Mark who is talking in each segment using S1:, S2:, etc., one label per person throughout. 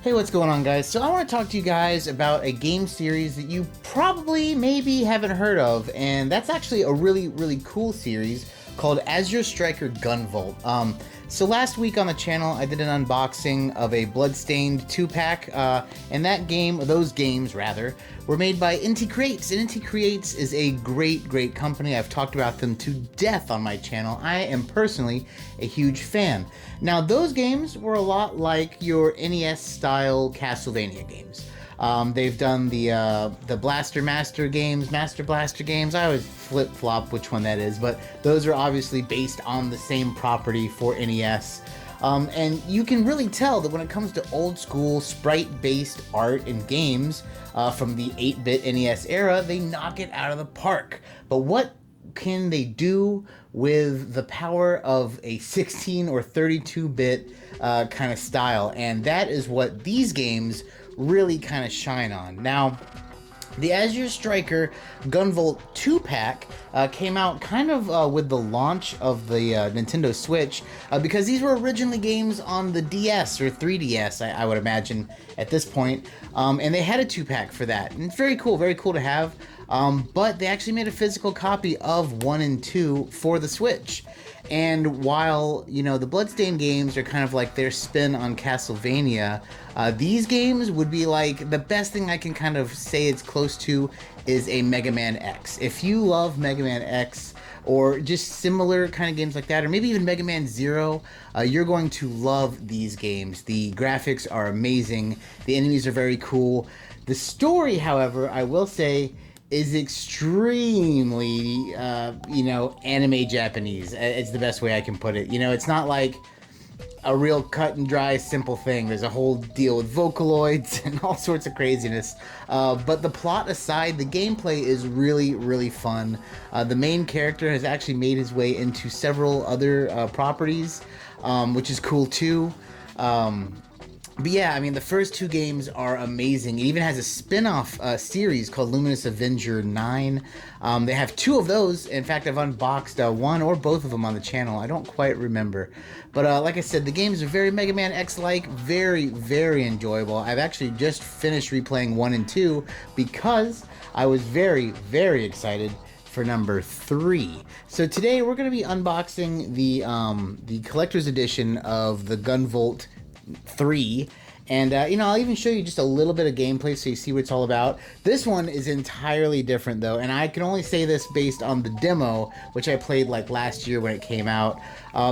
S1: Hey, what's going on, guys? So I want to talk to you guys about a game series that you probably maybe haven't heard of, and that's actually a really cool series called Azure Striker Gunvolt. So last week on the channel, I did an unboxing of a Bloodstained 2-pack, and those games rather, were made by Inti Creates, and Inti Creates is a great company. I've talked about them to death on my channel. I am personally a huge fan. Now, those games were a lot like your NES-style Castlevania games. They've done the Blaster Master games, Master Blaster games. I always flip-flop which one that is, but those are obviously based on the same property for NES. And you can really tell that when it comes to old school sprite-based art and games from the 8-bit NES era, they knock it out of the park. But what can they do with the power of a 16 or 32-bit kind of style? And that is what these games really kind of shine on. Now, the Azure Striker Gunvolt 2-pack came out kind of with the launch of the Nintendo Switch, because these were originally games on the DS or 3DS, I would imagine at this point, and they had a 2-pack for that. And it's very cool to have, but they actually made a physical copy of 1 and 2 for the Switch. And while, you know, the Bloodstained games are kind of like their spin on Castlevania, these games would be like, the best thing I can kind of say it's close to is a Mega Man X. If you love Mega Man X, or just similar kind of games like that, or maybe even Mega Man Zero, you're going to love these games. The graphics are amazing, the enemies are very cool. The story, however, I will say, is extremely, anime Japanese. It's the best way I can put it. You know, it's not like a real cut and dry, simple thing. There's a whole deal with Vocaloids and all sorts of craziness. But the plot aside, the gameplay is really fun. The main character has actually made his way into several other properties, which is cool too. But yeah, I mean, the first 2 games are amazing. It even has a spin-off series called Luminous Avenger 9. They have 2 of those. In fact, I've unboxed one or both of them on the channel. I don't quite remember. But like I said, the games are very Mega Man X-like, very enjoyable. I've actually just finished replaying 1 and 2 because I was very excited for number 3. So today we're going to be unboxing the collector's edition of the Gunvolt 3, and I'll even show you just a little bit of gameplay so you see what it's all about. This one is entirely different though, and I can only say this based on the demo, which I played like last year when it came out,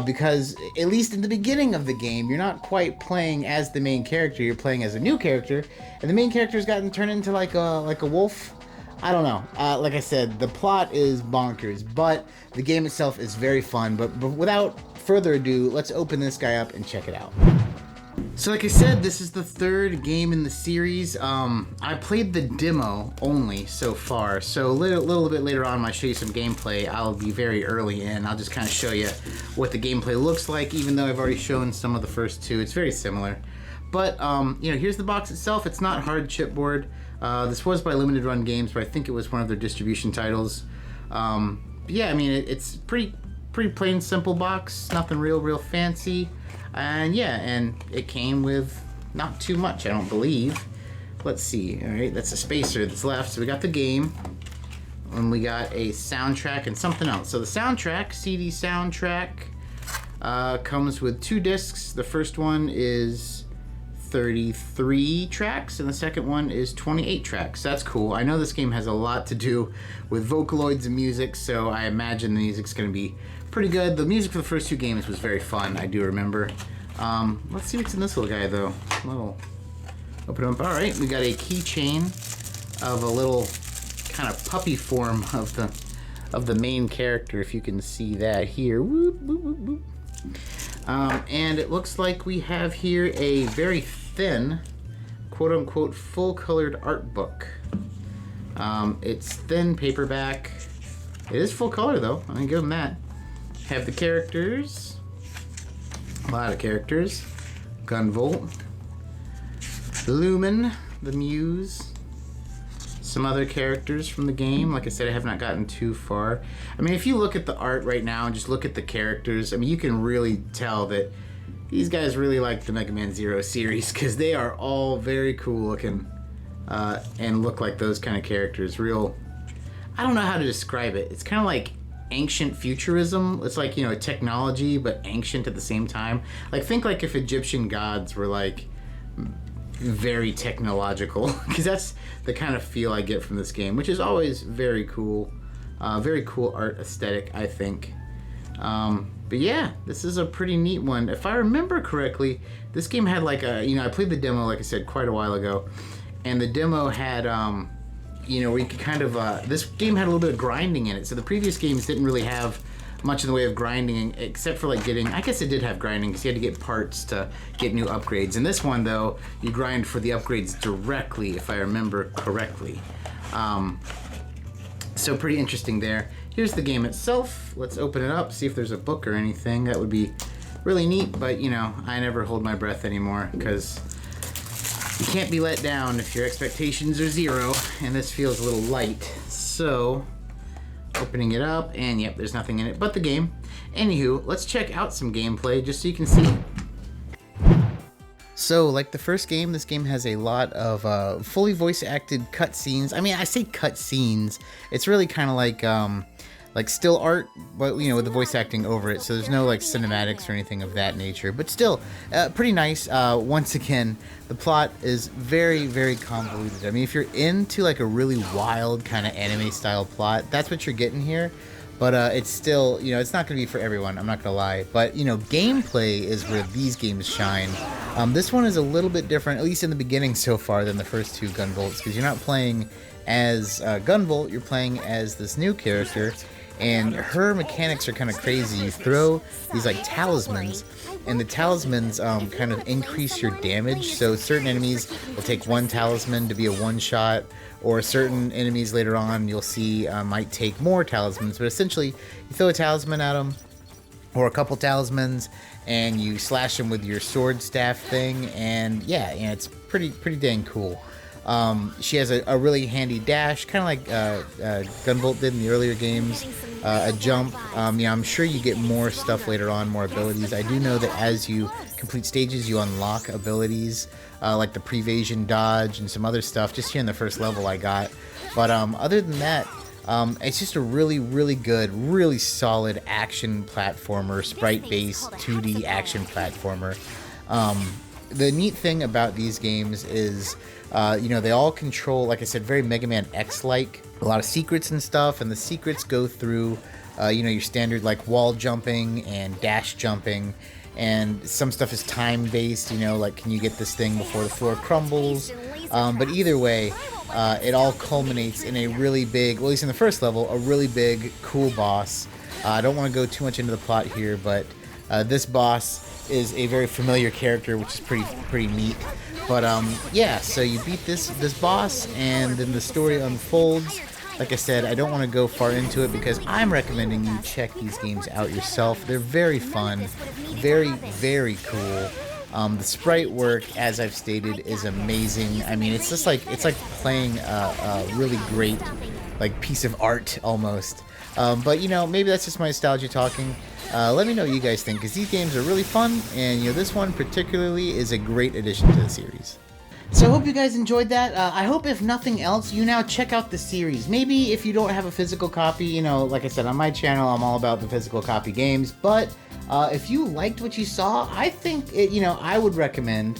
S1: because at least in the beginning of the game, you're not quite playing as the main character, you're playing as a new character, and the main character's gotten turned into like a wolf. I don't know. Like I said, the plot is bonkers, but the game itself is very fun. But without further ado, let's open this guy up and check it out. So like I said, this is the 3rd game in the series. I played the demo only so far, so a little bit later on when I show you some gameplay, I'll be very early in. I'll just kind of show you what the gameplay looks like, even though I've already shown some of the first 2. It's very similar. But, here's the box itself. It's not hard chipboard. This was by Limited Run Games, but I think it was one of their distribution titles. Yeah, I mean, it's pretty plain, simple box. Nothing real fancy. And yeah, and it came with not too much, I don't believe. Let's see. All right, that's a spacer that's left. So we got the game, and we got a soundtrack and something else. So the soundtrack, CD soundtrack, comes with 2 discs. The first one is 33 tracks, and the second one is 28 tracks. That's cool. I know this game has a lot to do with Vocaloids and music, so I imagine the music's going to be pretty good. The music for the first 2 games was very fun, I do remember. Let's see what's in this little guy, though. Open it up. All right, we got a keychain of a little kind of puppy form of the main character, if you can see that here. Whoop, whoop, whoop, whoop. And it looks like we have here a very thin, quote-unquote, full-colored art book. It's thin paperback. It is full color, though. I'm gonna give them that. Have the characters. A lot of characters. Gunvolt. Lumen, the Muse. Some other characters from the game. Like I said, I have not gotten too far. I mean, if you look at the art right now and just look at the characters, I mean, you can really tell that these guys really like the Mega Man Zero series because they are all very cool looking and look like those kind of characters. Real, I don't know how to describe it. It's kind of like ancient futurism. It's like, you know, technology, but ancient at the same time. Like, think like if Egyptian gods were like very technological, because that's the kind of feel I get from this game, which is always very cool. Very cool art aesthetic, I think. But yeah, this is a pretty neat one. If I remember correctly, this game had like a, you know, I played the demo, like I said, quite a while ago, and the demo had, you know, where you could kind of, this game had a little bit of grinding in it. So the previous games didn't really have much in the way of grinding, except for like getting, I guess it did have grinding because you had to get parts to get new upgrades. In this one though, you grind for the upgrades directly, if I remember correctly. So pretty interesting there. Here's the game itself. Let's open it up, see if there's a book or anything. That would be really neat, but you know, I never hold my breath anymore because you can't be let down if your expectations are zero, and this feels a little light. So, opening it up, and yep, there's nothing in it but the game. Anywho, let's check out some gameplay just so you can see. So, like the first game, this game has a lot of fully voice-acted cutscenes. I mean, I say cutscenes. It's really kind of like still art, but you know, with the voice acting over it. So there's no like cinematics or anything of that nature. But still, pretty nice. Once again, the plot is very, very convoluted. I mean, if you're into like a really wild kind of anime-style plot, that's what you're getting here. But it's still, you know, it's not going to be for everyone, I'm not going to lie. But, you know, gameplay is where these games shine. This one is a little bit different, at least in the beginning so far, than the first two Gunvolts, because you're not playing as Gunvolt, you're playing as this new character, and her mechanics are kind of crazy. You throw these, like, talismans, and the talismans kind of increase your damage, so certain enemies will take one talisman to be a one-shot, or certain enemies later on you'll see might take more talismans, but essentially you throw a talisman at them, or a couple talismans, and you slash them with your sword staff thing, and yeah, it's pretty dang cool. She has a really handy dash, kind of like Gunvolt did in the earlier games, a jump. Yeah, I'm sure you get more stuff later on, more abilities. I do know that as you complete stages, you unlock abilities, like the prevasion dodge and some other stuff, just here in the first level I got. But other than that, it's just a really good, really solid action platformer, sprite-based 2D action platformer. The neat thing about these games is, you know, they all control, like I said, very Mega Man X-like. A lot of secrets and stuff, and the secrets go through, you know, your standard like wall jumping and dash jumping, and some stuff is time-based, you know, like can you get this thing before the floor crumbles? But either way, it all culminates in a really big, well, at least in the first level, a really big, cool boss. I don't want to go too much into the plot here, but this boss is a very familiar character, which is pretty neat. But yeah, so you beat this boss, and then the story unfolds. Like I said, I don't want to go far into it because I'm recommending you check these games out yourself. They're very fun, very cool. The sprite work, as I've stated, is amazing. I mean, it's just like playing a really great like piece of art almost. But you know, maybe that's just my nostalgia talking. Let me know what you guys think, because these games are really fun, and you know, this one particularly is a great addition to the series. So I hope you guys enjoyed that. I hope, if nothing else, you now check out the series. Maybe if you don't have a physical copy, you know, like I said, on my channel, I'm all about the physical copy games. But if you liked what you saw, I think, you know, I would recommend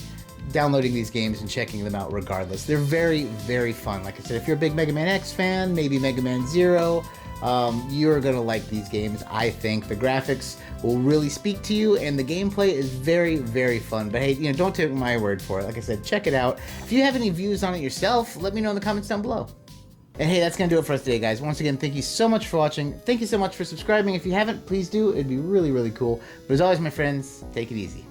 S1: downloading these games and checking them out regardless. They're very fun. Like I said, if you're a big Mega Man X fan, maybe Mega Man Zero, you're gonna like these games. I think the graphics will really speak to you, and the gameplay is very fun. But hey, you know, don't take my word for it. Like I said, check it out. If you have any views on it yourself, let me know in the comments down below. And hey, that's gonna do it for us today, guys. Once again, thank you so much for watching. Thank you so much for subscribing. If you haven't, please do. It'd be really cool. But as always, my friends, take it easy.